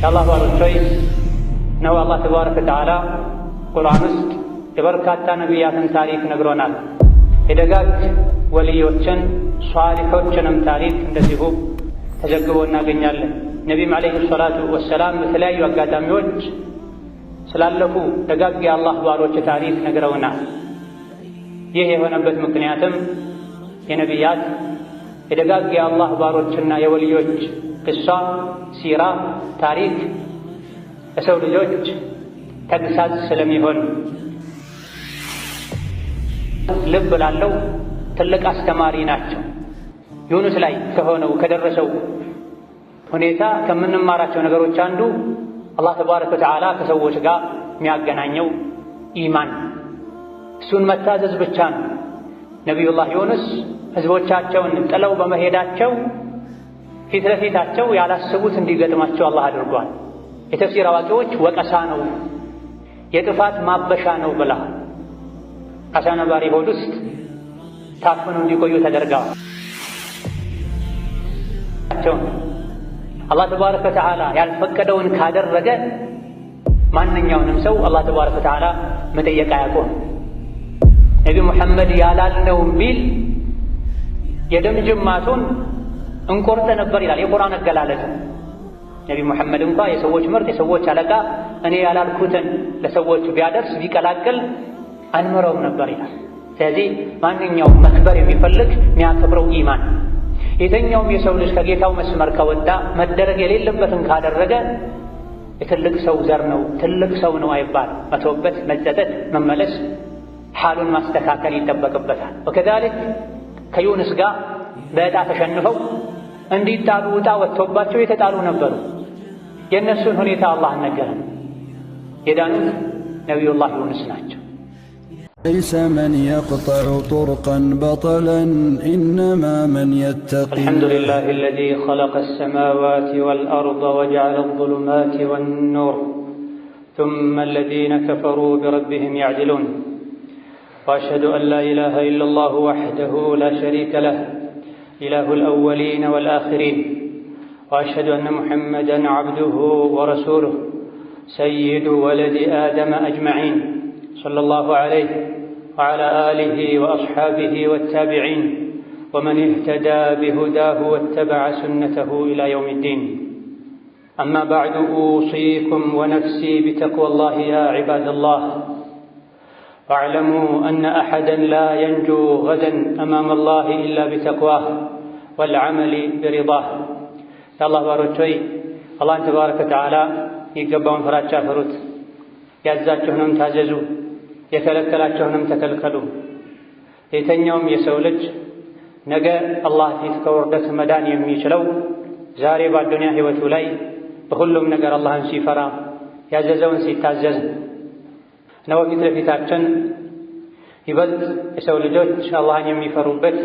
የአላህ ባሮች ሆይ ነው አላህ ተባረከ ወተዓላ ቁርአን ውስጥ የበርካታ ነቢያትን ታሪክ ነግሮናል። የደጋግ ወልዮችን ሷሊሖችንም ታሪክ እንደዚሁ ተዘግቦ እናገኛለን። ነቢይም ዓለይሂ ሰላቱ ወሰላም በተለያዩ አጋጣሚዎች ስላለፉ ደጋግ የአላህ ባሮች ታሪክ ነግረውናል። ይህ የሆነበት ምክንያትም የነቢያት የደጋግ የአላህ ባሮችና የወልዮች ቅሷ፣ ሲራ፣ ታሪክ ለሰው ልጆች ተግሳጽ ስለሚሆን ልብ ላለው ትልቅ አስተማሪ ናቸው። ዩኑስ ላይ ከደረሰው ሁኔታ ከምንማራቸው ነገሮች አንዱ አላህ ተባረከ ወተዓላ ከሰዎች ጋር የሚያገናኘው ኢማን፣ እሱን መታዘዝ ብቻ ነው። ነቢዩላህ ዩኑስ ሕዝቦቻቸውን ጥለው በመሄዳቸው ፊት ለፊታቸው ያላሰቡት እንዲገጥማቸው አላህ አድርጓል። የተፍሲር አዋቂዎች ወቀሳ ነው፣ የጥፋት ማበሻ ነው ብላ አሳ ነባሪ ሆድ ውስጥ ታፍነው እንዲቆዩ ተደርገዋል። አላህ ተባረከ ወተዓላ ያልፈቀደውን ካደረገ ማንኛውንም ሰው አላህ ተባረከ ወተዓላ መጠየቅ አያቆም። ነቢ ሙሐመድ ያላልነውም ቢል የደም ጅማቱን እንቆርጥ ነበር ይላል የቁርአን አገላለጽ። ነቢ ሙሐመድ እንኳ የሰዎች ምርጥ የሰዎች አለቃ እኔ ያላልኩትን ለሰዎች ቢያደርስ ቢቀላቅል አንምረውም ነበር ይላል። ስለዚህ ማንኛውም መክበር የሚፈልግ የሚያከብረው ኢማን፣ የተኛውም የሰው ልጅ ከጌታው መስመር ከወጣ መደረግ የሌለበትን ካደረገ የትልቅ ሰው ዘር ነው ትልቅ ሰው ነው አይባል። መተውበት፣ መጸጸት፣ መመለስ፣ ሓሉን ማስተካከል ይጠበቅበታል። ወከዛሊክ ከዩኑስ ጋር በዕጣ ተሸንፈው እንዲጣሉ ዕጣ ወጥቶባቸው የተጣሉ ነበሩ። የእነሱን ሁኔታ አላህ ነገረን። የዳኑት ነቢዩላህ ዩኑስ ናቸው። ليس من يقطع طرقا بطلا إنما من يتقي. الحمد لله الذي خلق السماوات والأرض وجعل الظلمات والنور ثم الذين كفروا بربهم يعدلون. وأشهد أن لا إله إلا الله وحده لا شريك له إله الأولين والآخرين. وأشهد أن محمدًا عبده ورسوله سيد ولد آدم أجمعين صلى الله عليه وعلى آله وأصحابه والتابعين ومن اهتدى بهداه واتبع سنته إلى يوم الدين. أما بعد أوصيكم ونفسي بتقوى الله يا عباد الله. واعلموا أن أحدًا لا ينجو غدًا أمام الله إلا بتقواه والعمل برضاه. يا الله ባሮች ሆይ አላህን ተባረከ ወተዓላ ይገባውን ፍራቻ ፍሩት፣ ያዛችሁንም ታዘዙ፣ የከለከላችሁንም ተከልከሉ። የተኛውም የሰው ልጅ ነገ አላህ ፊት ከውርደት መዳን የሚችለው ዛሬ በአዱንያ ሕይወቱ ላይ በሁሉም ነገር አላህን ሲፈራ ያዘዘውን ሲታዘዝ ነው። ፊት ለፊታችን ይበልጥ የሰው ልጆች አላህን የሚፈሩበት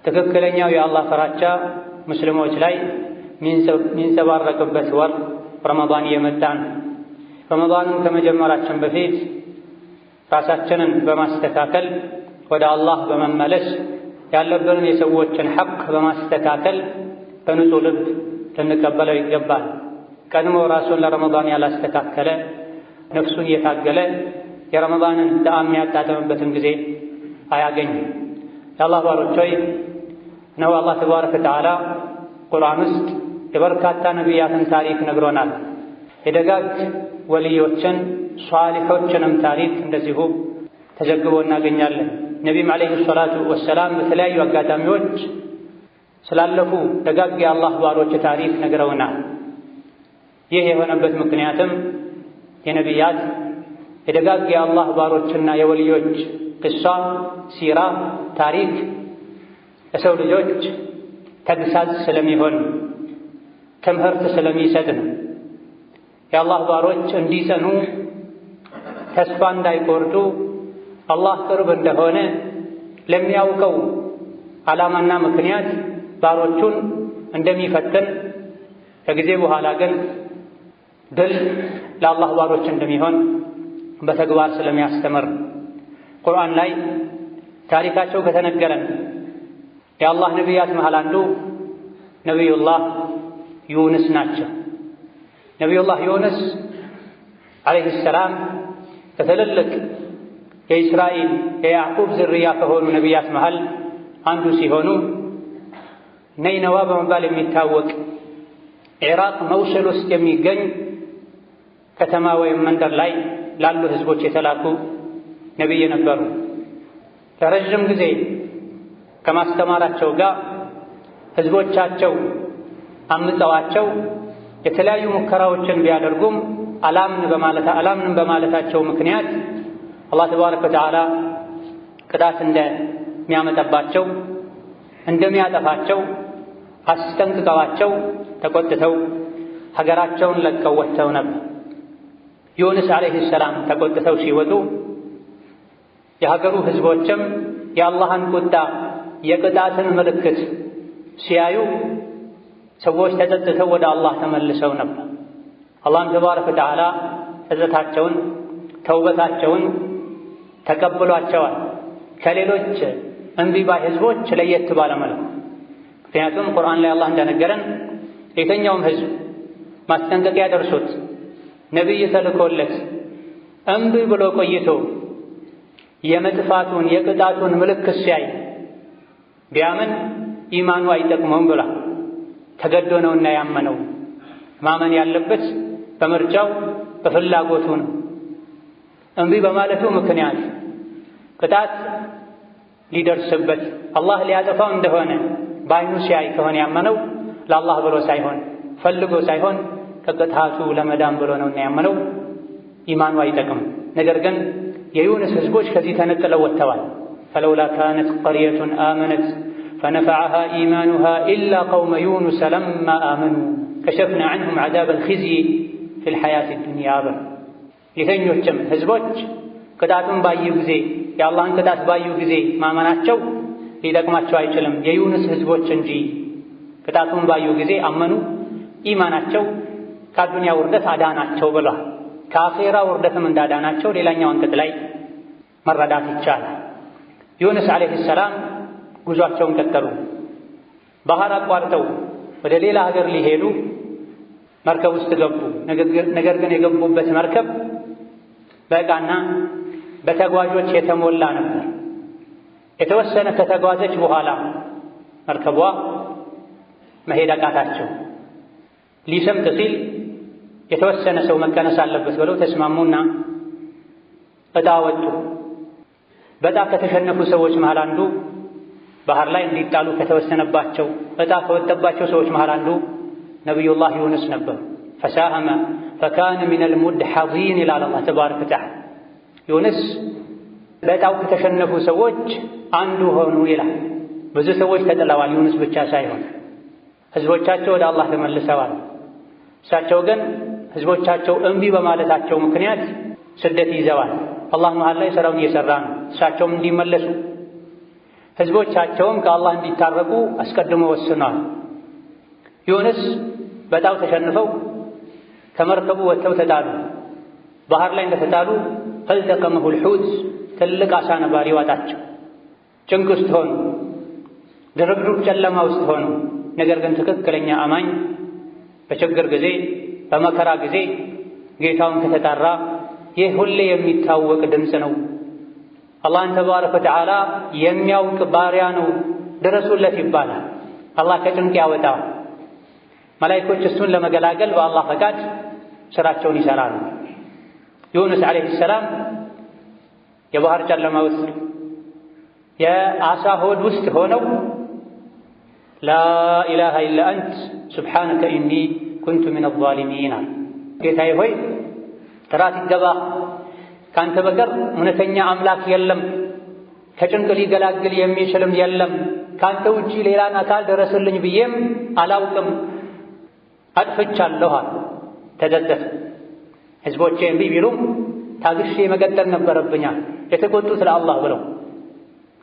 ትክክለኛው የአላህ ፍራቻ ሙስሊሞች ላይ ሚንጸባረቅበት ወር ረመዳን እየመጣ ነው። ረመዳንን ከመጀመራችን በፊት ራሳችንን በማስተካከል ወደ አላህ በመመለስ ያለብንን የሰዎችን ሐቅ በማስተካከል በንጹህ ልብ ልንቀበለው ይገባል። ቀድሞ ራሱን ለረመዳን ያላስተካከለ ነፍሱን እየታገለ የረመዳንን ጣዕም የሚያጣጥምበትን ጊዜ አያገኝም። የአላህ ባሮች ሆይ ነው አላህ ተባረከ ወተዓላ ቁርአን ውስጥ የበርካታ ነቢያትን ታሪክ ነግሮናል። የደጋግ ወልዮችን ሷሊሖችንም ታሪክ እንደዚሁ ተዘግቦ እናገኛለን። ነቢይም ዓለይሂ ሰላቱ ወሰላም በተለያዩ አጋጣሚዎች ስላለፉ ደጋግ የአላህ ባሮች ታሪክ ነግረውናል። ይህ የሆነበት ምክንያትም የነቢያት የደጋግ የአላህ ባሮችና የወልዮች ቅሷ፣ ሲራ፣ ታሪክ ለሰው ልጆች ተግሳጽ ስለሚሆን ትምህርት ስለሚሰጥ ነው። የአላህ ባሮች እንዲጸኑ ተስፋ እንዳይቆርጡ አላህ ቅርብ እንደሆነ ለሚያውቀው ዓላማና ምክንያት ባሮቹን እንደሚፈትን ከጊዜ በኋላ ግን ድል ለአላህ ባሮች እንደሚሆን በተግባር ስለሚያስተምር ቁርአን ላይ ታሪካቸው ከተነገረን የአላህ ነቢያት መሃል አንዱ ነቢዩላህ ዩኑስ ናቸው። ነቢዩላህ ዩኑስ ዓለይሂ ሰላም ከትልልቅ የእስራኤል የያዕቁብ ዝርያ ከሆኑ ነቢያት መሃል አንዱ ሲሆኑ ነይነዋ በመባል የሚታወቅ ኢራቅ መውሰል ውስጥ የሚገኝ ከተማ ወይም መንደር ላይ ላሉ ህዝቦች የተላኩ ነቢይ ነበሩ። ለረዥም ጊዜ ከማስተማራቸው ጋር ህዝቦቻቸው አምፀዋቸው የተለያዩ ሙከራዎችን ቢያደርጉም አላምንም በማለታቸው ምክንያት አላህ ተባረከ ወተዓላ ቅጣት እንደሚያመጣባቸው እንደሚያጠፋቸው አስጠንቅቀዋቸው ተቆጥተው ሀገራቸውን ለቀው ወጥተው ነበር። ዩኑስ ዓለይሂ ሰላም ተቆጥተው ሲወጡ የሀገሩ ህዝቦችም የአላህን ቁጣ የቅጣትን ምልክት ሲያዩ ሰዎች ተጸጽተው ወደ አላህ ተመልሰው ነበር። አላህም ተባረከ ወተዓላ ጸጸታቸውን ተውበታቸውን ተቀብሏቸዋል ከሌሎች እምቢ ባይ ህዝቦች ለየት ባለ መልኩ። ምክንያቱም ቁርአን ላይ አላህ እንደነገረን የተኛውም ህዝብ ማስጠንቀቂያ ደርሶት ነቢይ ተልኮለት እምቢ ብሎ ቆይቶ የመጥፋቱን የቅጣቱን ምልክት ሲያይ ቢያምን ኢማኑ አይጠቅመውም ብላ ተገዶ ነውና ያመነው። ማመን ያለበት በምርጫው በፍላጎቱ ነው። እምቢ በማለቱ ምክንያት ቅጣት ሊደርስበት አላህ ሊያጠፋው እንደሆነ በዓይኑ ሲያይ ከሆነ ያመነው ለአላህ ብሎ ሳይሆን ፈልጎ ሳይሆን ከቅጣቱ ለመዳን ብሎ ነውና ያመነው ኢማኑ አይጠቅም። ነገር ግን የዩኑስ ህዝቦች ከዚህ ተነጥለው ወጥተዋል። ፈለውላ ካነት ቀርየቱን አመነት ፈነፈዐሃ ኢማኑሃ ኢላ ቀውመ ዩኑስ ለማ አመኑ ከሸፍና ዐንሁም ዐዛበ አልኺዝይ ፊል ሐያቲ ዱንያ ብር። የተኞችም ህዝቦች ቅጣቱን ባዩ ጊዜ የአላህን ቅጣት ባዩ ጊዜ ማመናቸው ሊጠቅማቸው አይችልም። የዩኑስ ህዝቦች እንጂ ቅጣቱን ባዩ ጊዜ አመኑ፣ ኢማናቸው ከዱንያ ውርደት አዳናቸው ብሏል። ከአኼራ ውርደትም እንዳዳናቸው ሌላኛው አንቀጽ ላይ መረዳት ይቻላል። ዩኑስ ዓለይሂ ሰላም ጉዟቸውን ቀጠሉ። ባህር አቋርጠው ወደ ሌላ ሀገር ሊሄዱ መርከብ ውስጥ ገቡ። ነገር ግን የገቡበት መርከብ በዕቃና በተጓዦች የተሞላ ነበር። የተወሰነ ከተጓዘች በኋላ መርከቧ መሄድ አቃታቸው። ሊሰምጥ ሲል የተወሰነ ሰው መቀነስ አለበት ብለው ተስማሙና ዕጣ ወጡ። በዕጣ ከተሸነፉ ሰዎች መሃል አንዱ ባህር ላይ እንዲጣሉ ከተወሰነባቸው ዕጣ ከወጣባቸው ሰዎች መሃል አንዱ ነቢዩላህ ዩኑስ ነበሩ። ፈሳሀመ ፈካነ ሚነል ሙድሐዚን ይላል አላህ ተባረከ ወተዓላ። ዩኑስ በዕጣው ከተሸነፉ ሰዎች አንዱ ሆኑ ይላል። ብዙ ሰዎች ተጥለዋል፣ ዩኑስ ብቻ ሳይሆን ህዝቦቻቸው ወደ አላህ ተመልሰዋል። እሳቸው ግን ህዝቦቻቸው እምቢ በማለታቸው ምክንያት ስደት ይዘዋል። አላህ መሃል ላይ ሥራውን እየሠራ ነው። እሳቸውም እንዲመለሱ ህዝቦቻቸውም ከአላህ እንዲታረቁ አስቀድሞ ወስነዋል። ዩኑስ በዕጣው ተሸንፈው ከመርከቡ ወጥተው ተጣሉ። ባህር ላይ እንደተጣሉ ፈልተቀመሁል ሑት ትልቅ አሳ ነባሪ ዋጣቸው። ጭንቅ ውስጥ ሆኑ፣ ድርብርብ ጨለማ ውስጥ ሆኑ። ነገር ግን ትክክለኛ አማኝ በችግር ጊዜ በመከራ ጊዜ ጌታውን ከተጣራ ይህ ሁሌ የሚታወቅ ድምፅ ነው። አላህን ተባረከ ወተዓላ የሚያውቅ ባሪያ ነው፣ ድረሱለት ይባላል። አላህ ከጭንቅ ያወጣው። መላኢኮች እሱን ለመገላገል በአላህ ፈቃድ ሥራቸውን ይሠራሉ። ዩኑስ ዓለይሂ ሰላም የባህር ጨለማ ውስጥ የአሳ ሆድ ውስጥ ሆነው ላኢላሃ ኢላ አንት ሱብሓነከ ኢኒ ኩንቱ ሚነ ዛሊሚን አሉ። ጌታዬ ሆይ ጥራት ይገባ፣ ካንተ በቀር እውነተኛ አምላክ የለም፣ ከጭንቅ ሊገላግል የሚችልም የለም፣ ካንተ ውጪ ሌላን አካል ድረስልኝ ብዬም አላውቅም፣ አጥፍቻለሁ አሉ። ተጸጸቱ። ህዝቦቼ እምቢ ቢሉም ታግሼ መቀጠል ነበረብኛል። የተቆጡት ለአላህ ብለው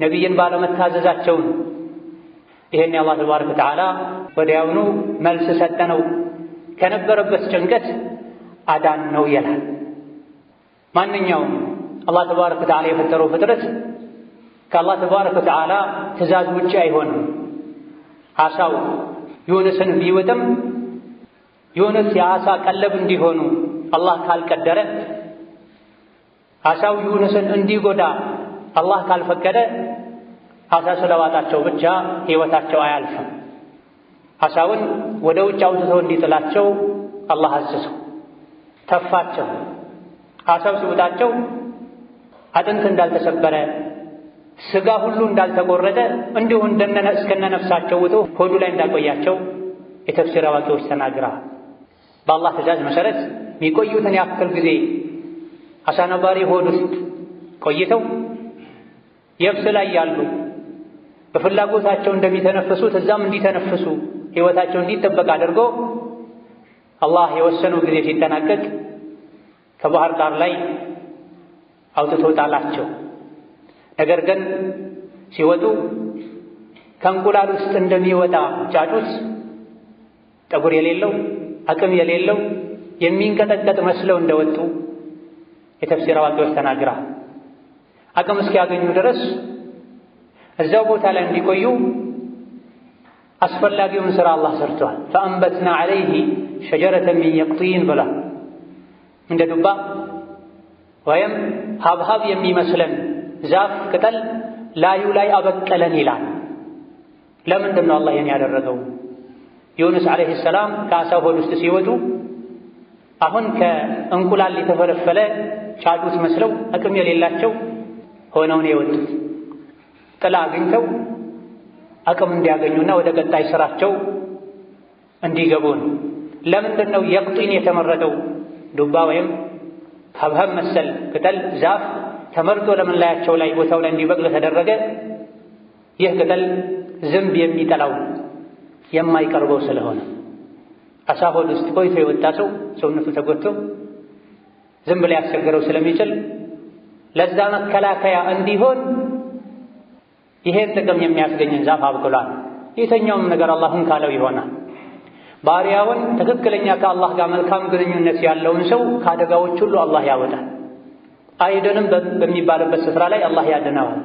ነቢይን ባለመታዘዛቸውን ይሄን የአላህ ተባረከ ወተዓላ ወዲያውኑ መልስ ሰጠነው፣ ከነበረበት ጭንቀት አዳን ነው ይላል። ማንኛውም አላህ ተባረከ ወተዓላ የፈጠረው ፍጥረት ከአላህ ተባረከ ወተዓላ ትእዛዝ ውጭ አይሆንም። አሳው ዩኑስን ቢውጥም ዩኑስ የዓሣ ቀለብ እንዲሆኑ አላህ ካልቀደረ፣ ዓሣው ዩኑስን እንዲጎዳ አላህ ካልፈቀደ ዓሣ ስለዋጣቸው ብቻ ሕይወታቸው አያልፍም። ዓሣውን ወደ ውጭ አውጥቶ እንዲጥላቸው አላህ አዘዘው፣ ተፋቸው። ዓሣው ሲውጣቸው አጥንት እንዳልተሰበረ ሥጋ ሁሉ እንዳልተቆረጠ እንዲሁ እስከነ ነፍሳቸው ውጦ ሆዱ ላይ እንዳቆያቸው የተፍሲር አዋቂዎች ተናግረዋል። በአላህ ትእዛዝ መሠረት የሚቆዩትን ያክል ጊዜ ዓሣ ነባሪ ሆድ ውስጥ ቆይተው የብስ ላይ ያሉ በፍላጎታቸው እንደሚተነፍሱት እዛም እንዲተነፍሱ ሕይወታቸው እንዲጠበቅ አድርጎ አላህ የወሰነው ጊዜ ሲጠናቀቅ ከባህር ዳር ላይ አውጥቶ ጣላቸው። ነገር ግን ሲወጡ ከእንቁላል ውስጥ እንደሚወጣ ጫጩት ጠጉር የሌለው አቅም የሌለው የሚንቀጠቀጥ መስለው እንደወጡ የተፍሲር አዋቂዎች ተናግረዋል። አቅም እስኪያገኙ ድረስ እዛው ቦታ ላይ እንዲቆዩ አስፈላጊውን ሥራ አላህ ሰርቷል። ፈአንበትና ዐለይሂ ሸጀረተን ሚን የቅጢን ብላ እንደ ዱባ ወይም ሀብሀብ የሚመስለን ዛፍ ቅጠል ላዩ ላይ አበቀለን ይላል። ለምንድን ነው አላህ ይህን ያደረገው? ዩኑስ ዓለይሂ ሰላም ከዓሣው ሆድ ውስጥ ሲወጡ አሁን ከእንቁላል የተፈለፈለ ጫጩት መስለው አቅም የሌላቸው ሆነው ነው የወጡት። ጥላ አግኝተው አቅም እንዲያገኙና ወደ ቀጣይ ሥራቸው እንዲገቡ ነው። ለምንድን ነው የቅጢን የተመረጠው? ዱባ ወይም ሀብሀብ መሰል ቅጠል ዛፍ ተመርጦ ለምን ላያቸው ላይ ቦታው ላይ እንዲበቅል ተደረገ? ይህ ቅጠል ዝንብ የሚጠላው የማይቀርበው ስለሆነ ዓሣ ሆድ ውስጥ ቆይቶ የወጣ ሰው ሰውነቱ ተጎድቶ ዝንብ ላይ ያስቸገረው ስለሚችል ለዛ መከላከያ እንዲሆን ይሄን ጥቅም የሚያስገኝን ዛፍ አብቅሏል። የተኛውም ነገር አላህን ካለው ይሆናል። ባሪያውን ትክክለኛ ከአላህ ጋር መልካም ግንኙነት ያለውን ሰው ከአደጋዎች ሁሉ አላህ ያወጣል። አይደንም በሚባልበት ስፍራ ላይ አላህ ያድነዋል።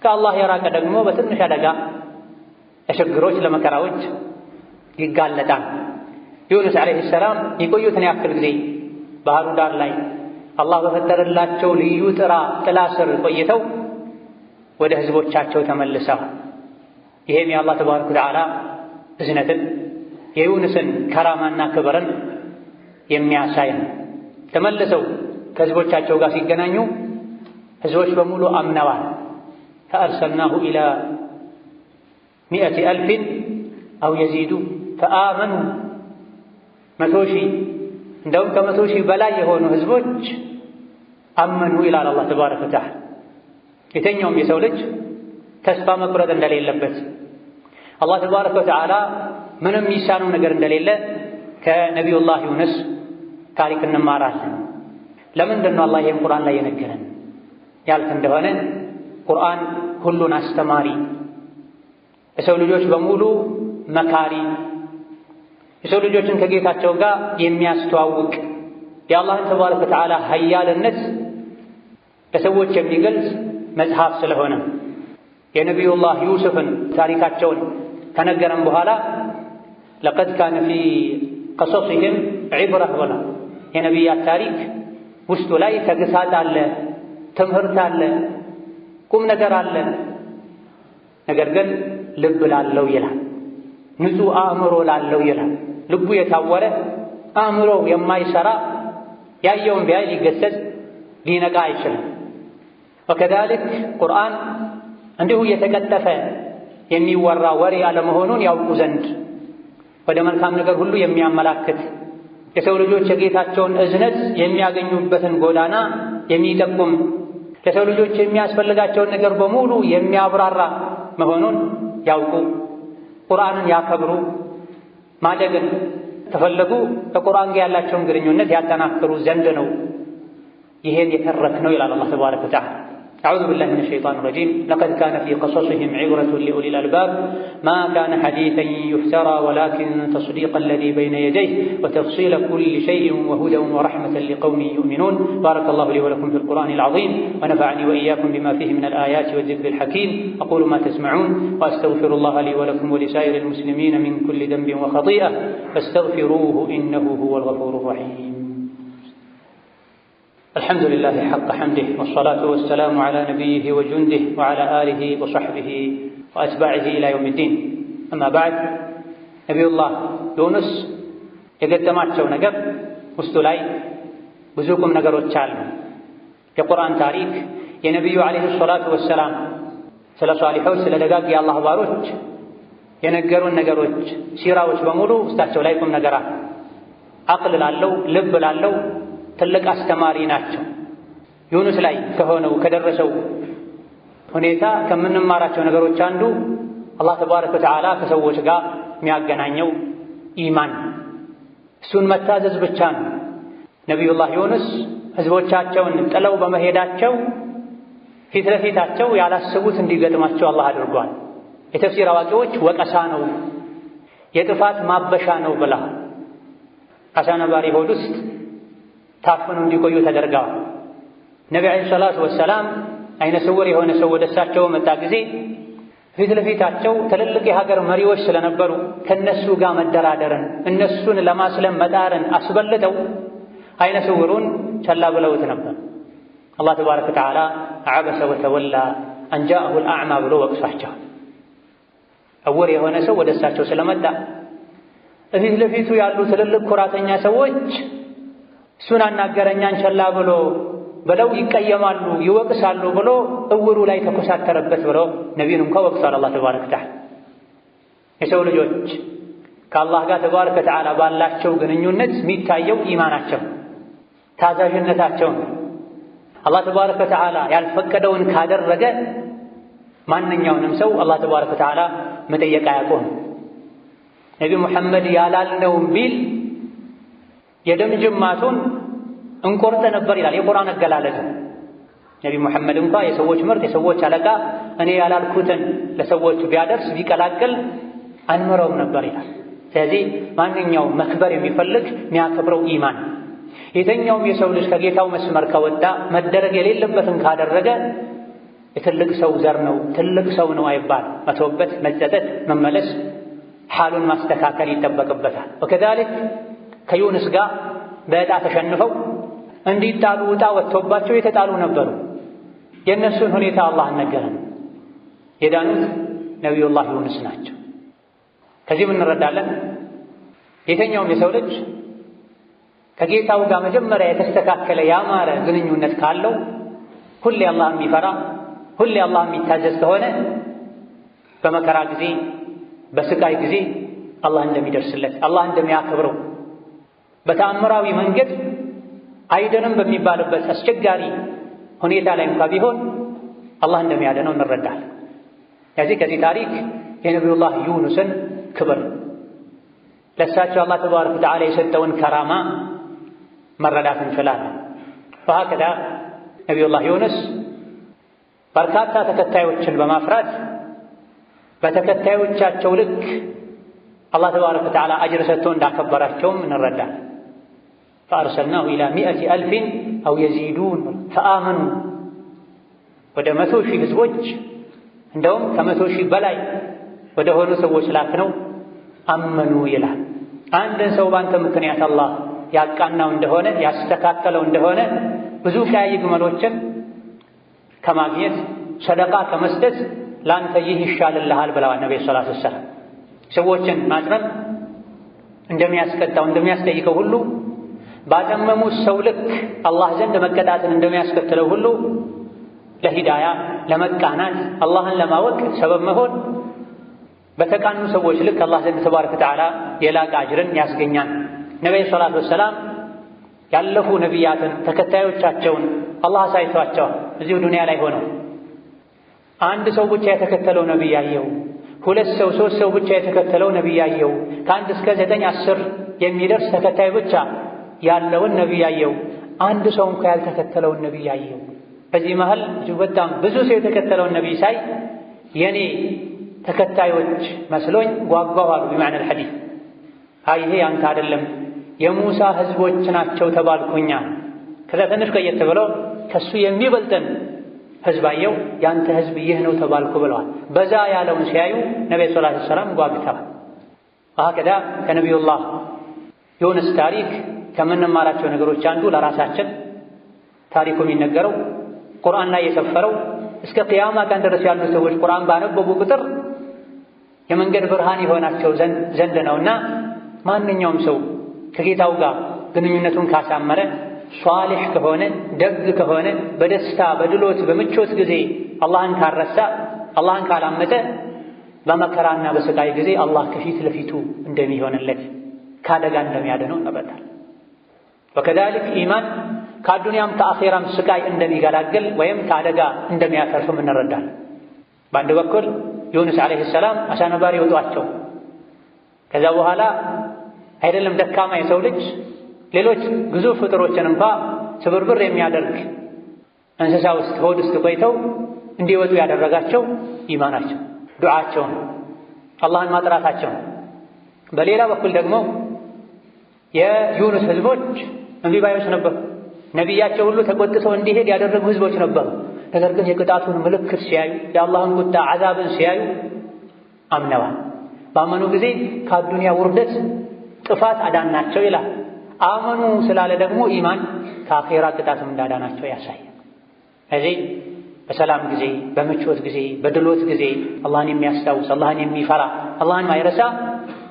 ከአላህ የራቀ ደግሞ በትንሽ አደጋ ለችግሮች፣ ለመከራዎች ይጋለጣል። ዩኑስ ዓለይሂ ሰላም የቆዩትን ያክል ጊዜ ባህሩ ዳር ላይ አላህ በፈጠረላቸው ልዩ ጥላ ስር ቆይተው ወደ ህዝቦቻቸው ተመልሰው፣ ይሄም የአላህ ተባረከ ወተዓላ እዝነትን የዩኑስን ከራማና ክብርን የሚያሳይ ነው። ተመልሰው ከህዝቦቻቸው ጋር ሲገናኙ ህዝቦች በሙሉ አምነዋል። ፈአርሰልናሁ ኢላ 100,000 አው የዚዱ ፈአመኑ 100,000 እንደውም ከ100,000 በላይ የሆኑ ህዝቦች አመኑ ይላል አላህ ተባረከ ወተዓላ። የተኛውም የሰው ልጅ ተስፋ መቁረጥ እንደሌለበት አላህ ተባረከ ወተዓላ ምንም የሚሳነው ነገር እንደሌለ ከነቢዩላህ ዩኑስ ታሪክ እንማራለን። ለምንድን ነው አላህ ይህን ቁርአን ላይ የነገረን ያልክ እንደሆነ ቁርአን ሁሉን አስተማሪ፣ የሰው ልጆች በሙሉ መካሪ፣ የሰው ልጆችን ከጌታቸው ጋር የሚያስተዋውቅ የአላህን ተባረከ ወተዓላ ኃያልነት ለሰዎች የሚገልጽ መጽሐፍ ስለሆነ የነቢዩላህ ዩሱፍን ታሪካቸውን ከነገረን በኋላ ለቀድ ካነ ፊ ቀሶሲሂም ዒብረህ ብላ የነቢያት ታሪክ ውስጡ ላይ ተግሳጽ አለ፣ ትምህርት አለ፣ ቁም ነገር አለ። ነገር ግን ልብ ላለው ይላል፣ ንጹሕ አእምሮ ላለው ይላል። ልቡ የታወረ አእምሮ የማይሰራ ያየውን ቢያይ ሊገሰጽ ሊነቃ አይችልም። ወከዛሊክ ቁርአን እንዲሁ የተቀጠፈ የሚወራ ወሬ አለመሆኑን ያውቁ ዘንድ ወደ መልካም ነገር ሁሉ የሚያመላክት የሰው ልጆች የጌታቸውን እዝነት የሚያገኙበትን ጎዳና የሚጠቁም ለሰው ልጆች የሚያስፈልጋቸውን ነገር በሙሉ የሚያብራራ መሆኑን ያውቁ ቁርአንን ያከብሩ። ማደግን ከፈለጉ ከቁርአን ጋር ያላቸውን ግንኙነት ያጠናክሩ ዘንድ ነው ይሄን የተረክነው ይላል አላህ ተባረከ ወተዓላ። أعوذ بالله من الشيطان الرجيم لقد كان في قصصهم عبرة لأولي الألباب ما كان حديثا يفترى ولكن تصديق الذي بين يديه وتفصيل كل شيء وهدى ورحمة لقوم يؤمنون. بارك الله لي ولكم في القرآن العظيم ونفعني وإياكم بما فيه من الآيات والذكر الحكيم. أقول ما تسمعون وأستغفر الله لي ولكم ولسائر المسلمين من كل ذنب وخطيئة فاستغفروه إنه هو الغفور الرحيم. الحمد لله حق حمده والصلاة والسلام على نبيه وجنده وعلى آله وصحبه وأتباعه إلى يوم الدين. أما بعد نبي الله يونس የገጠማቸው ነገር ውስጡ ላይ ብዙ ቁም ነገሮች አሉ። የቁርአን ታሪክ የነቢዩ ዓለይሂ ሰላቱ ወሰላም ስለ ሷሊሖች ስለ ደጋግ የአላህ ባሮች የነገሩን ነገሮች ሲራዎች በሙሉ ውስጣቸው ላይ ቁም ነገር አለ። አቅል ላለው ልብ ላለው ትልቅ አስተማሪ ናቸው። ዩኑስ ላይ ከሆነው ከደረሰው ሁኔታ ከምንማራቸው ነገሮች አንዱ አላህ ተባረከ ወተዓላ ከሰዎች ጋር የሚያገናኘው ኢማን እሱን መታዘዝ ብቻ ነው። ነቢዩላህ ዩኑስ ህዝቦቻቸውን ጥለው በመሄዳቸው ፊት ለፊታቸው ያላሰቡት እንዲገጥማቸው አላህ አድርጓል። የተፍሲር አዋቂዎች ወቀሳ ነው የጥፋት ማበሻ ነው ብላ አሳ ነባሪ ሆድ ውስጥ ታፍነው እንዲቆዩ ተደርገዋል። ነቢዩ ዓለይሂ ሰላቱ ወሰላም አይነ ስውር የሆነ ሰው ወደ እሳቸው መጣ ጊዜ ፊት ለፊታቸው ትልልቅ የሀገር መሪዎች ስለነበሩ ከነሱ ጋር መደራደርን እነሱን ለማስለም መጣርን አስበልጠው አይነ ስውሩን ቸላ ብለውት ነበር። አላህ ተባረከ ወተዓላ ዐበሰ ወተወላ አን ጃአሁል አዕማ ብሎ ወቅሷቸዋል። እውር የሆነ ሰው ወደ እሳቸው ስለመጣ ፊት ለፊቱ ያሉ ትልልቅ ኩራተኛ ሰዎች እሱን አናገረኛን ቸላ ብለው ይቀየማሉ ይወቅሳሉ ብሎ እውሩ ላይ ተኮሳተረበት ብሎ ነቢዩን እንኳ ወቅሷል አላህ ተባረከ ወተዓላ። የሰው ልጆች ከአላህ ጋር ተባረከ ወተዓላ ባላቸው ግንኙነት የሚታየው ኢማናቸው ታዛዥነታቸው ነው። አላህ ተባረከ ወተዓላ ያልፈቀደውን ካደረገ ማንኛውንም ሰው አላህ ተባረከ ወተዓላ መጠየቅ አያቆም። ነቢ ሙሐመድ ያላልነውም ቢል የደም ጅማቱን እንቆርጥ ነበር ይላል የቁርአን አገላለጽ። ነቢ ሙሐመድ እንኳ የሰዎች ምርጥ የሰዎች አለቃ እኔ ያላልኩትን ለሰዎች ቢያደርስ ቢቀላቅል አንምረውም ነበር ይላል። ስለዚህ ማንኛውም መክበር የሚፈልግ የሚያከብረው ኢማን የተኛውም የሰው ልጅ ከጌታው መስመር ከወጣ መደረግ የሌለበትን ካደረገ የትልቅ ሰው ዘር ነው ትልቅ ሰው ነው አይባል። መተውበት መጸጸት መመለስ ሓሉን ማስተካከል ይጠበቅበታል። ወከዛሊክ ከዩኑስ ጋር በዕጣ ተሸንፈው እንዲጣሉ ዕጣ ወጥቶባቸው የተጣሉ ነበሩ። የእነሱን ሁኔታ አላህ አልነገረም። የዳኑት ነቢዩላህ ዩኑስ ናቸው። ከዚህም እንረዳለን የተኛውም የሰው ልጅ ከጌታው ጋር መጀመሪያ የተስተካከለ ያማረ ግንኙነት ካለው ሁሌ አላህ የሚፈራ ሁሌ አላህ የሚታዘዝ ከሆነ በመከራ ጊዜ በስቃይ ጊዜ አላህ እንደሚደርስለት አላህ እንደሚያከብረው በተአምራዊ መንገድ አይደንም በሚባልበት አስቸጋሪ ሁኔታ ላይ እንኳ ቢሆን አላህ እንደሚያድነው እንረዳለን። ከዚህ ታሪክ የነቢዩላህ ዩኑስን ክብር ለእሳቸው አላህ ተባረከ ወተዓላ የሰጠውን ከራማ መረዳት እንችላለን። ወሀከዛ ነቢዩላህ ዩኑስ በርካታ ተከታዮችን በማፍራት በተከታዮቻቸው ልክ አላህ ተባረከ ወተዓላ አጅር ሰጥቶ እንዳከበራቸውም እንረዳለን። ፈአርሰልናሁ ኢላ 100,000 አው የዚዱን ፈአመኑ ወደ 100,000 ህዝቦች እንደውም ከ100,000 በላይ ወደ ሆኑ ሰዎች ላክነው አመኑ ይላል። አንድን ሰው ባንተ ምክንያት አላህ ያቃናው እንደሆነ ያስተካከለው እንደሆነ ብዙ ቀያይ ግመሎችን ከማግኘት ሰደቃ ከመስጠት ላንተ ይህ ይሻልልሃል ብለዋል ነብዩ ሰለላሁ ዐለይሂ ወሰለም። ሰዎችን ማጽናት እንደሚያስቀጣው እንደሚያስጠይቀው ሁሉ ባጠመሙት ሰው ልክ አላህ ዘንድ መቀጣትን እንደሚያስከትለው ሁሉ ለሂዳያ ለመቃናት አላህን ለማወቅ ሰበብ መሆን በተቃኑ ሰዎች ልክ አላህ ዘንድ ተባረከ ወተዓላ የላቀ አጅርን ያስገኛል። ነብዩ ሰለላሁ ዐለይሂ ወሰለም ያለፉ ነቢያትን ተከታዮቻቸውን አላህ አሳይቷቸዋል። እዚሁ ዱንያ ላይ ሆነው አንድ ሰው ብቻ የተከተለው ነቢይ ያየው፣ 2 ሰው 3 ሰው ብቻ የተከተለው ነቢይ ያየው፣ ከ1 እስከ 9 10 የሚደርስ ተከታይ ብቻ ያለውን ነቢይ ያየው፣ አንድ ሰው እንኳን ያልተከተለውን ነቢይ ያየው። በዚህ መሃል እጅግ በጣም ብዙ ሰው የተከተለውን ነቢይ ሳይ የኔ ተከታዮች መስሎኝ ጓጓሁ አሉ። ቢመዕነል ሐዲስ ይሄ አንተ አይደለም የሙሳ ህዝቦች ናቸው ተባልኩኛ። ከዛ ትንሽ ቆየት ብሎ ከሱ የሚበልጠን ህዝብ አየው፣ ያንተ ህዝብ ይህ ነው ተባልኩ ብለዋል። በዛ ያለውን ሲያዩ ነብዩ ሰለላሁ ዐለይሂ ወሰለም ጓግተዋል። ከዛ ከነቢዩላህ ዩኑስ ታሪክ ከምንማራቸው ነገሮች አንዱ ለራሳችን ታሪኩ የሚነገረው ቁርአን ላይ የሰፈረው እስከ ቂያማ ቀን ድረስ ያሉ ሰዎች ቁርአን ባነበቡ ቁጥር የመንገድ ብርሃን የሆናቸው ዘንድ ነውና ማንኛውም ሰው ከጌታው ጋር ግንኙነቱን ካሳመረ ሷሊህ ከሆነ ደግ ከሆነ በደስታ በድሎት በምቾት ጊዜ አላህን ካረሳ አላህን ካላመጠ በመከራና በስቃይ ጊዜ አላህ ከፊት ለፊቱ እንደሚሆንለት ካደጋ እንደሚያድነው ነበታል። ወከዛሊክ ኢማን ከአዱንያም ከአኼራም ስቃይ እንደሚገላግል ወይም ከአደጋ እንደሚያተርፍም እንረዳለን። በአንድ በኩል ዩኑስ ዓለይሂ ሰላም አሳ ነባሪ ወጧቸው። ከዛ በኋላ አይደለም ደካማ የሰው ልጅ ሌሎች ግዙፍ ፍጥሮችን እንኳ ስብርብር የሚያደርግ እንስሳ ውስጥ ሆድ ውስጥ ቆይተው እንዲወጡ ያደረጋቸው ኢማናቸው፣ ዱዓቸው፣ አላህን ማጥራታቸው። በሌላ በኩል ደግሞ የዩኑስ ህዝቦች እምቢባዮች ነበሩ። ነቢያቸው ሁሉ ተቆጥተው እንዲሄድ ያደረጉ ህዝቦች ነበሩ። ነገር ግን የቅጣቱን ምልክት ሲያዩ የአላህን ቁጣ ዓዛብን ሲያዩ አምነዋል። ባመኑ ጊዜ ከአዱንያ ውርደት ጥፋት አዳናቸው ይላል። አመኑ ስላለ ደግሞ ኢማን ከአኼራ ቅጣትም እንዳዳናቸው ያሳያል። እዚህ በሰላም ጊዜ፣ በምቾት ጊዜ፣ በድሎት ጊዜ አላህን የሚያስታውስ አላህን የሚፈራ አላህን ማይረሳ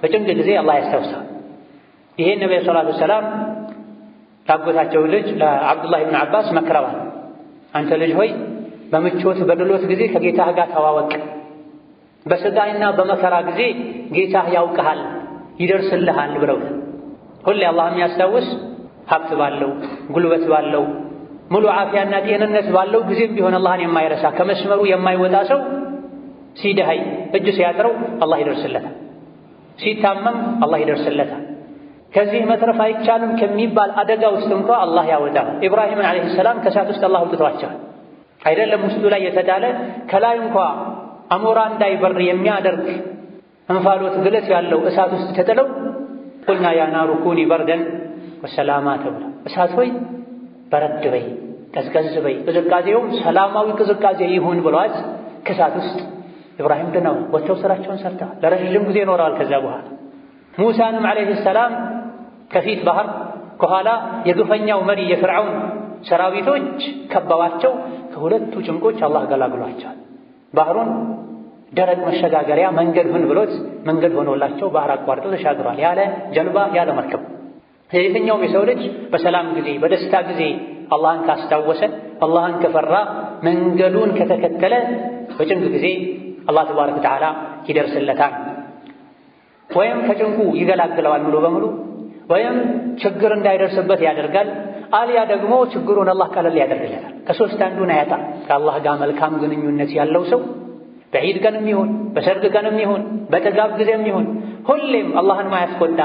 በጭንቅ ጊዜ አላህ ያስታውሳል። ይሄን ነብዩ ሰለላሁ ዐለይሂ ወሰለም ታጎታቸው ልጅ ለአብዱላህ ኢብኑ አባስ መክረዋል። አንተ ልጅ ሆይ በምቾት በድሎት ጊዜ ከጌታህ ጋር ተዋወቅ፣ በስቃይና በመከራ ጊዜ ጌታህ ያውቅሃል ይደርስልሃል ብለው ሁሌ አላህ የሚያስታውስ ሀብት ባለው ጉልበት ባለው ሙሉ ዓፊያና ጤንነት ባለው ጊዜም ቢሆን አላህን የማይረሳ ከመስመሩ የማይወጣ ሰው ሲደሃይ እጅ ሲያጥረው አላህ ይደርስለታል፣ ሲታመም አላህ ይደርስለታል። ከዚህ መትረፍ አይቻልም ከሚባል አደጋ ውስጥ እንኳ አላህ ያወጣል። ኢብራሂምን ዓለይሂ ሰላም ከእሳት ውስጥ አላህ አውጥቷቸዋል። አይደለም ውስጡ ላይ የተጣለ ከላይ እንኳ አሞራ እንዳይበር የሚያደርግ እንፋሎት ግለት ያለው እሳት ውስጥ ተጥለው ቁልና ያ ናሩ ኩኒ በርደን ወሰላማ ተብሎ እሳት ሆይ በረድ በይ ቀዝቀዝ በይ ቅዝቃዜውም ሰላማዊ ቅዝቃዜ ይሁን ብሏት ከእሳት ውስጥ ኢብራሂም ድነው ወጥተው ስራቸውን ሰርተዋል። ለረጅም ጊዜ ኖረዋል። ከዛ በኋላ ሙሳንም ዓለይሂ ሰላም ከፊት ባህር ከኋላ የግፈኛው መሪ የፍርዓውን ሰራዊቶች ከበዋቸው ከሁለቱ ጭንቆች አላህ ገላግሏቸዋል። ባህሩን ደረቅ መሸጋገሪያ መንገድ ሁን ብሎት መንገድ ሆኖላቸው ባህር አቋርጠው ተሻግሯል፣ ያለ ጀልባ ያለ መርከብ። የትኛውም የሰው ልጅ በሰላም ጊዜ በደስታ ጊዜ አላህን ካስታወሰ አላህን ከፈራ መንገዱን ከተከተለ በጭንቅ ጊዜ አላህ ተባረከ ወተዓላ ይደርስለታል። ወይም ከጭንቁ ይገላግለዋል ሙሉ በሙሉ ወይም ችግር እንዳይደርስበት ያደርጋል። አልያ ደግሞ ችግሩን አላህ ቀለል ያደርግለታል። ከሶስት አንዱን አያጣ። ከአላህ ጋር መልካም ግንኙነት ያለው ሰው በዒድ ቀንም ይሁን በሰርግ ቀንም ይሁን በጥጋብ ጊዜም ይሁን ሁሌም አላህን ማያስቆጣ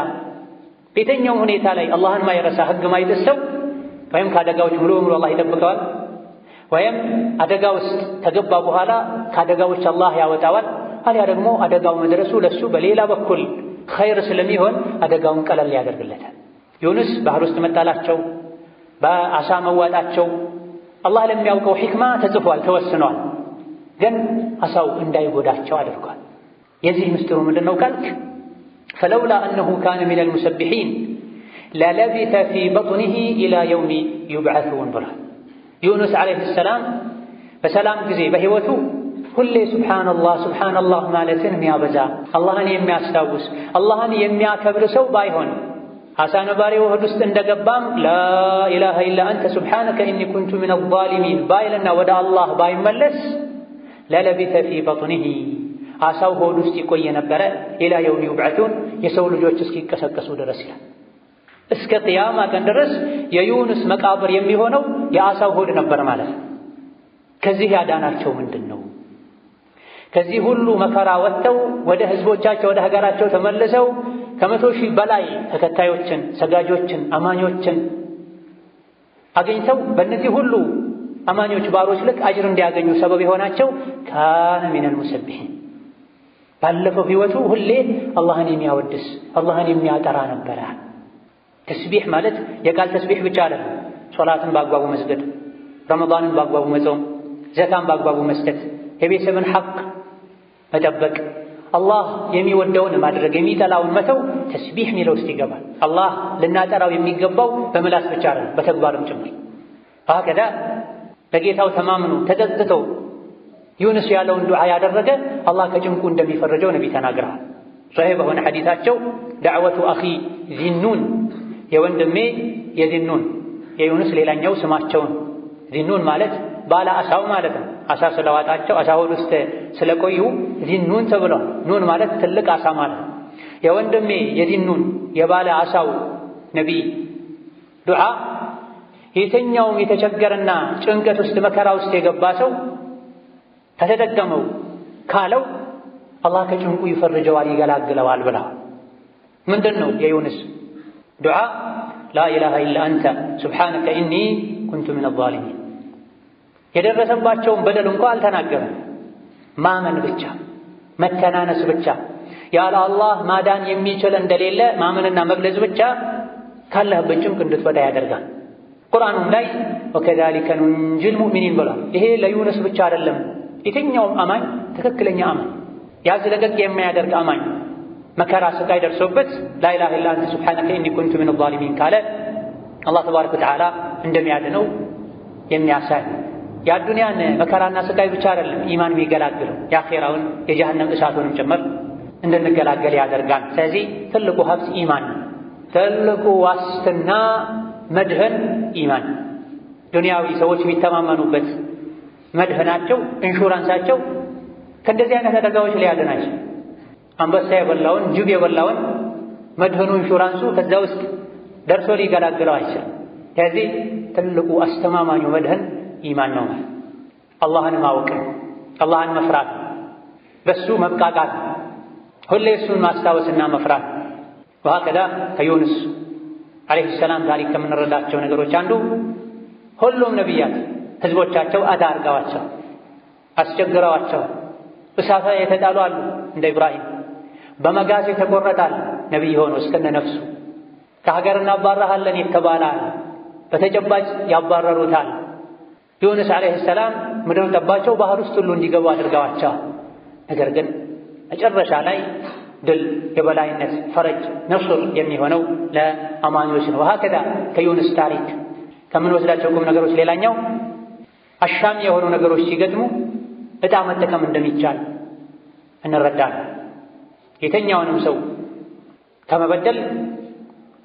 በየትኛውም ሁኔታ ላይ አላህን ማይረሳ ህግ ማይጥስ ሰው ወይም ከአደጋዎች ሙሉ በሙሉ አላህ ይጠብቀዋል፣ ወይም አደጋ ውስጥ ከገባ በኋላ ከአደጋዎች አላህ ያወጣዋል። አልያ ደግሞ አደጋው መድረሱ ለሱ በሌላ በኩል ኸይር ስለሚሆን አደጋውን ቀለል ያደርግለታል። ዩኑስ ባህር ውስጥ መጣላቸው በአሳ መዋጣቸው አላህ ለሚያውቀው ሒክማ ተጽፏል፣ ተወስኗል። ግን አሳው እንዳይጎዳቸው አድርጓል። የዚህ ምስጢሩ ምንድነው ካልክ ፈለውላ አነሁ ካነ ሚነል ሙሰቢሒን ለለቢተ ፊ በጥኒሂ ኢላ የውሚ ዩብዓሱን ብሏል። ዩኑስ ዓለይሂ ሰላም በሰላም ጊዜ በህይወቱ ሁሌ ሱብሓነላህ ሱብሓነላህ ማለትን የሚያበዛ አላህን የሚያስታውስ አላህን የሚያከብር ሰው ባይሆን አሳ ነባሪ ሆድ ውስጥ እንደገባም ላኢላሃ ኢላ አንተ ሱብሓነከ ኢኒ ኩንቱ ሚነ ዛሊሚን ባይልና ወደ አላህ ባይመለስ ለለቢተ ፊ በጥኒሂ አሳው ሆድ ውስጥ ይቆየ ነበረ ኢላ የውም ዩብዓሱን የሰው ልጆች እስኪቀሰቀሱ ድረስ ይላል። እስከ ቂያማ ቀን ድረስ የዩኑስ መቃብር የሚሆነው የአሳው ሆድ ነበር ማለት ነው። ከዚህ ያዳናቸው ምንድን ነው? ከዚህ ሁሉ መከራ ወጥተው ወደ ህዝቦቻቸው ወደ ሀገራቸው ተመልሰው ከ100,000 በላይ ተከታዮችን ሰጋጆችን አማኞችን አገኝተው በእነዚህ ሁሉ አማኞች ባሮች ልክ አጅር እንዲያገኙ ሰበብ የሆናቸው ካነ ሚነል ሙሰቢሒን ባለፈው ህይወቱ ሁሌ አላህን የሚያወድስ አላህን የሚያጠራ ነበረ። ተስቢሕ ማለት የቃል ተስቢሕ ብቻ አይደለም። ሶላትን በአግባቡ መስገድ፣ ረመዳንን በአግባቡ መጾም፣ ዘካን በአግባቡ መስጠት፣ የቤተሰብን ሐቅ መጠበቅ፣ አላህ የሚወደውን ማድረግ የሚጠላውን መተው ተስቢሕ ሚለው ውስጥ ይገባል። አላህ ልናጠራው የሚገባው በምላስ ብቻ አይደለም በተግባርም ጭምር። هكذا በጌታው ተማምኖ ተጸጽቶ ዩኑስ ያለውን ዱዓ ያደረገ አላህ ከጭንቁ እንደሚፈረጀው ነቢ ተናግረዋል። ሶሒህ በሆነ ሐዲታቸው ዳዕወቱ አኺ ዚኑን የወንድሜ የዚኑን የዩኑስ ሌላኛው ስማቸውን ዚኑን ማለት ባለ አሳው ማለት ነው። አሳ ስለዋጣቸው አሳ ሆድ ውስጥ ስለቆዩ ዚኑን ተብሏል። ኑን ማለት ትልቅ አሳ ማለት ነው። የወንድሜ የዚኑን የባለ አሳው ነቢይ ዱዓ የትኛውም የተቸገረና ጭንቀት ውስጥ መከራ ውስጥ የገባ ሰው ከተጠቀመው ካለው አላህ ከጭንቁ ይፈርጀዋል፣ ይገላግለዋል ብላ። ምንድን ነው የዩኑስ ዱዓ? ላኢላሃ ኢላ አንተ ሱብሓነከ ኢኒ ኩንቱ ሚነ ዛሊሚን። የደረሰባቸውን በደል እንኳ አልተናገረም። ማመን ብቻ መተናነስ ብቻ ያለ አላህ ማዳን የሚችል እንደሌለ ማመንና መግለጽ ብቻ ካለህበት ጭንቅ እንድትወጣ ያደርጋል። ቁርአኑም ላይ ወከዛሊከ ኑንጂል ሙእሚኒን ብሏል። ይሄ ለዩኑስ ብቻ አይደለም። የትኛውም አማኝ ትክክለኛ አማኝ ያዝ ለቀቅ የማያደርግ አማኝ መከራ ስቃይ ደርሶበት ላኢላሃ ኢላ አንተ ሱብሓነከ ኢኒ ኩንቱ ሚነ ዛሊሚን ካለ አላህ ተባረከ ወተዓላ እንደሚያድነው የሚያሳይ የአዱንያን መከራና ስቃይ ብቻ አይደለም ኢማን የሚገላግለው የአኼራውን የጀሃነም እሳቱንም ጭምር እንድንገላገል ያደርጋል። ስለዚህ ትልቁ ሀብት ኢማን፣ ትልቁ ዋስትና መድህን ኢማን። ዱንያዊ ሰዎች የሚተማመኑበት መድህናቸው ኢንሹራንሳቸው ከእንደዚህ አይነት አደጋዎች ሊያድናቸው። አንበሳ የበላውን ጅብ የበላውን መድህኑ ኢንሹራንሱ ከዛ ውስጥ ደርሶ ሊገላግለው አይችልም። ስለዚህ ትልቁ አስተማማኙ መድህን ኢማን ነው። አላህን ማወቅ፣ አላህን መፍራት፣ በሱ መብቃቃት፣ ሁሌ እሱን ማስታወስና መፍራት። ወሀከዛ ከዩኑስ ዓለይሂ ሰላም ታሪክ ከምንረዳቸው ነገሮች አንዱ ሁሉም ነቢያት ህዝቦቻቸው አዳ አድርገዋቸው አስቸግረዋቸው እሳት የተጣሉ አሉ። እንደ ኢብራሂም በመጋዝ የተቆረጣል ነቢይ ሆኖ እስከነ ነፍሱ ከሀገር እናባረሃለን የተባለ በተጨባጭ ያባረሩታል። ዩኑስ ዓለይሂ ሰላም ምድር ጠባቸው ባህር ውስጥ ሁሉ እንዲገቡ አድርገዋቸዋል። ነገር ግን መጨረሻ ላይ ድል፣ የበላይነት፣ ፈረጅ፣ ነስር የሚሆነው ለአማኞች ነው። ወሀከዛ ከዩኑስ ታሪክ ከምንወስዳቸው ቁም ነገሮች ሌላኛው አሻሚ የሆኑ ነገሮች ሲገጥሙ ዕጣ መጠቀም እንደሚቻል እንረዳለን። የተኛውንም ሰው ከመበደል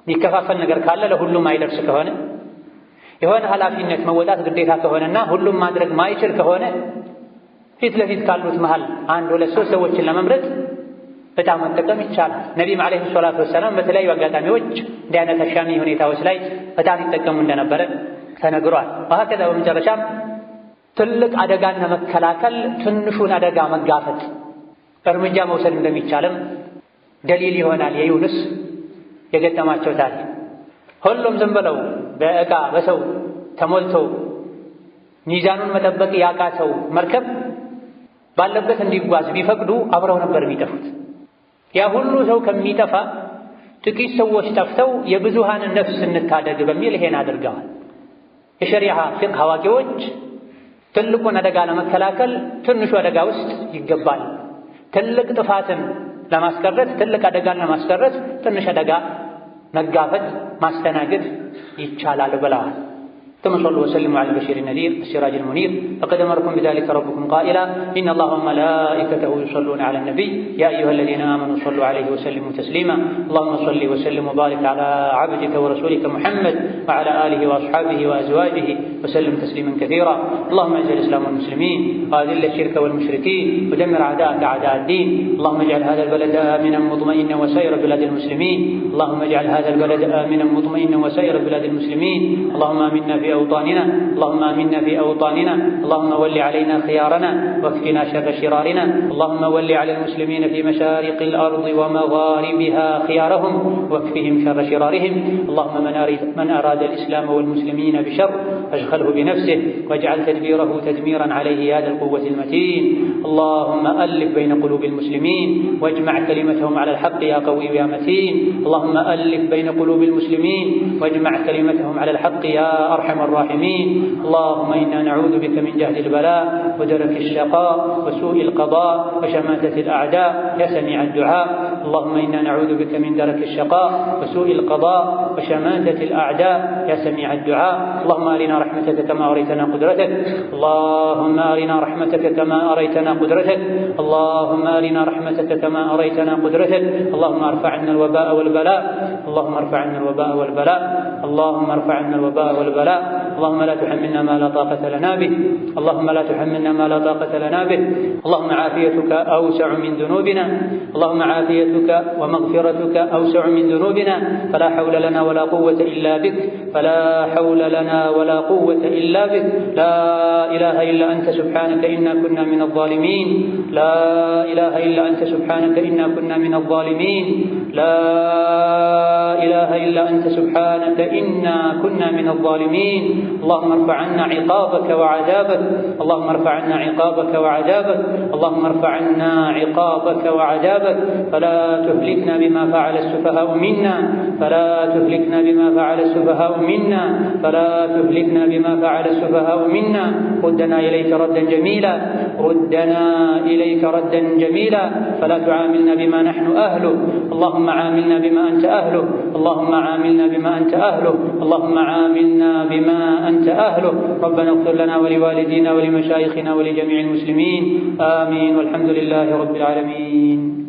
የሚከፋፈል ነገር ካለ ለሁሉም አይደርስ ከሆነ የሆነ ኃላፊነት መወጣት ግዴታ ከሆነና ሁሉም ማድረግ ማይችል ከሆነ ፊት ለፊት ካሉት መሃል አንድ ሁለት ሶስት ሰዎችን ለመምረጥ ዕጣ መጠቀም ይቻላል። ነቢይም ዓለይሂ ሰላቱ ወሰላም በተለያዩ አጋጣሚዎች እንዲህ አይነት አሻሚ ሁኔታዎች ላይ ዕጣን ይጠቀሙ እንደነበረ ተነግሯል። ወሀከዛ በመጨረሻም ትልቅ አደጋን ለመከላከል ትንሹን አደጋ መጋፈጥ እርምጃ መውሰድ እንደሚቻልም ደሊል ይሆናል የዩኑስ የገጠማቸው ታሪክ። ሁሉም ዝም ብለው በዕቃ በሰው ተሞልቶ ሚዛኑን መጠበቅ ያቃተው መርከብ ባለበት እንዲጓዝ ቢፈቅዱ አብረው ነበር የሚጠፉት። ያ ሁሉ ሰው ከሚጠፋ ጥቂት ሰዎች ጠፍተው የብዙሃንን ነፍስ እንታደግ በሚል ይሄን አድርገዋል። የሸሪዓ ፊቅህ አዋቂዎች ትልቁን አደጋ ለመከላከል ትንሹ አደጋ ውስጥ ይገባል። ትልቅ ጥፋትን ለማስቀረት ትልቅ አደጋን ለማስቀረት ትንሽ አደጋ መጋፈጥ ማስተናገድ ይቻላል ብለዋል። ثم صلوا وسلموا على البشير النذير السراج المنير فقد أمركم بذلك ربكم قائلا إن الله وملائكته يصلون على النبي يا أيها الذين آمنوا صلوا عليه وسلموا تسليما اللهم صل وسلم وبارك على عبدك ورسولك محمد وعلى آله وأصحابه وأزواجه وسلم تسليما كثيرا اللهم أعز الإسلام والمسلمين وأذل الشرك والمشركين ودمر أعداءك أعداء الدين اللهم اجعل هذا البلد آمنا مطمئنا وسائر بلاد المسلمين اللهم اجعل هذا البلد آمنا مطمئنا وسائر بلاد المسلمين اللهم آمنا في أوطاننا اللهم آمنا في أوطاننا اللهم ول علينا خيارنا واكفنا شر شرارنا اللهم ول على المسلمين في مشارق الأرض ومغاربها خيارهم واكفهم شر شرارهم اللهم من أراد الإسلام والمسلمين بشر فاشغله بنفسه واجعل تدبيره تدميرا عليه يا ذا القوة المتين. اللهم ألف بين قلوب المسلمين واجمع كلمتهم على الحق يا قوي يا متين. اللهم ألف بين قلوب المسلمين واجمع كلمتهم على الحق يا أرحم الراحمين. اللهم إنا نعوذ بك من جهد البلاء ودرك الشقاء وسوء القضاء وشماتة الأعداء يا سميع الدعاء. اللهم إنا نعوذ بك من درك الشقاء وسوء القضاء وشماتة الأعداء يا سميع الدعاء. اللهم أرنا رحمتك كما أريتنا قدرتك. اللهم أرنا رحمتك كما أريتنا قدرتك. اللهم أرنا رحمتك كما أريتنا قدرتك. اللهم ارفع عنا الوباء والبلاء. اللهم ارفع عنا الوباء والبلاء. اللهم ارفع عنا الوباء والبلاء. اللهم لا تحملنا ما لا طاقة لنا به. اللهم لا تحملنا ما لا طاقة لنا به. اللهم عافيتك أوسع من ذنوبنا. اللهم عافيتك ومغفرتك أوسع من ذنوبنا. فلا حول لنا ولا قوة إلا بك. فلا حول لنا ولا قوة إلا بك. لا إله إلا أنت سبحانك إنا كنا من الظالمين. لا إله إلا أنت سبحانك إنا كنا من الظالمين. لا إله إلا أنت سبحانك إنا كنا من الظالمين. اللهم ارفع عنا عقابك وعذابك. اللهم ارفع عنا عقابك وعذابك. اللهم ارفع عنا عقابك وعذابك. فلا تهلكنا بما فعل السفهاء منا. فلا تهلكنا بما فعل السفهاء منا. فلا تهلكنا بما فعل السفهاء منا. ردنا إليك ردا جميلا. ردنا إليك ردا جميلا. فلا تعاملنا بما نحن أهله. اللهم عاملنا بما أنت أهله. اللهم عاملنا بما أنت أهله. اللهم عاملنا بما أنت أهله. ربنا اغفر لنا ولوالدينا ولمشايخنا ولجميع المسلمين. آمين والحمد لله رب العالمين.